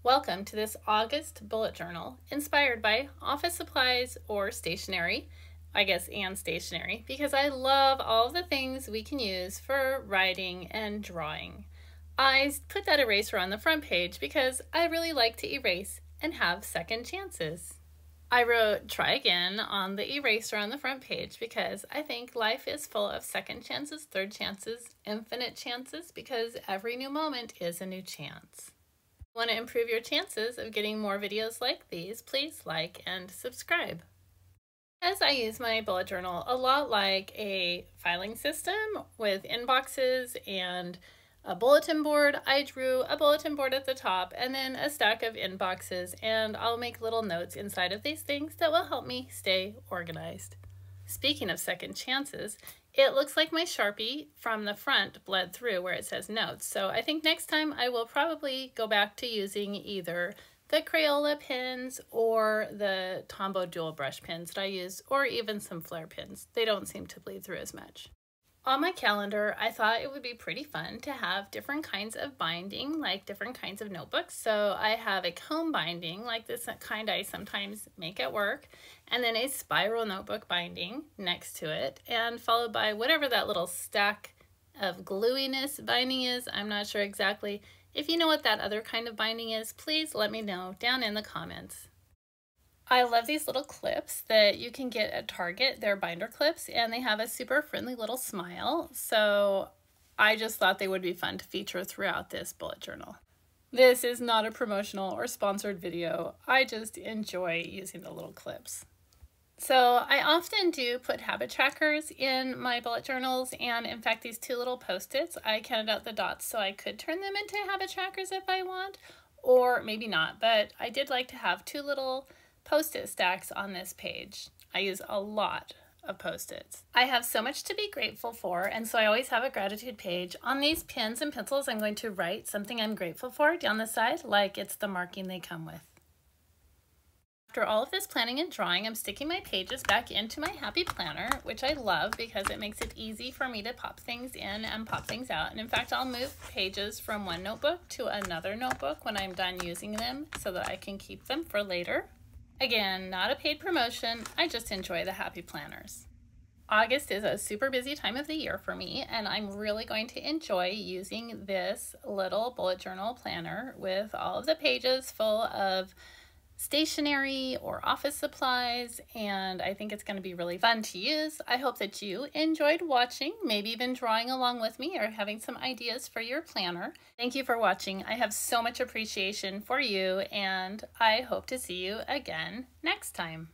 Welcome to this August bullet journal inspired by office supplies or stationery, and stationery, because I love all of the things we can use for writing and drawing. I put that eraser on the front page because I really like to erase and have second chances. I wrote try again on the eraser on the front page because I think life is full of second chances, third chances, infinite chances, because every new moment is a new chance. Want to improve your chances of getting more videos like these, please like and subscribe. As I use my bullet journal a lot like a filing system with inboxes and a bulletin board, I drew a bulletin board at the top and then a stack of inboxes, and I'll make little notes inside of these things that will help me stay organized. Speaking of second chances, it looks like my Sharpie from the front bled through where it says notes, so I think next time I will probably go back to using either the Crayola pins or the Tombow dual brush pins that I use, or even some flare pins. They don't seem to bleed through as much. On my calendar, I thought it would be pretty fun to have different kinds of binding, like different kinds of notebooks. So I have a comb binding, like this kind I sometimes make at work, and then a spiral notebook binding next to it, and followed by whatever that little stack of gluiness binding is. I'm not sure exactly. If you know what that other kind of binding is, please let me know down in the comments. I love these little clips that you can get at Target. They're binder clips and they have a super friendly little smile. So I just thought they would be fun to feature throughout this bullet journal. This is not a promotional or sponsored video. I just enjoy using the little clips. So I often do put habit trackers in my bullet journals, and in fact these two little post-its, I counted out the dots so I could turn them into habit trackers if I want, or maybe not, but I did like to have two little post-it stacks on this page. I use a lot of post-its. I have so much to be grateful for, and so I always have a gratitude page. On these pens and pencils, I'm going to write something I'm grateful for down the side, like it's the marking they come with. After all of this planning and drawing, I'm sticking my pages back into my Happy Planner, which I love because it makes it easy for me to pop things in and pop things out. And in fact, I'll move pages from one notebook to another notebook when I'm done using them so that I can keep them for later. Again, not a paid promotion, I just enjoy the Happy Planners. August is a super busy time of the year for me, and I'm really going to enjoy using this little bullet journal planner with all of the pages full of stationery or office supplies, and I think it's going to be really fun to use. I hope that you enjoyed watching, maybe even drawing along with me or having some ideas for your planner. Thank you for watching. I have so much appreciation for you, and I hope to see you again next time.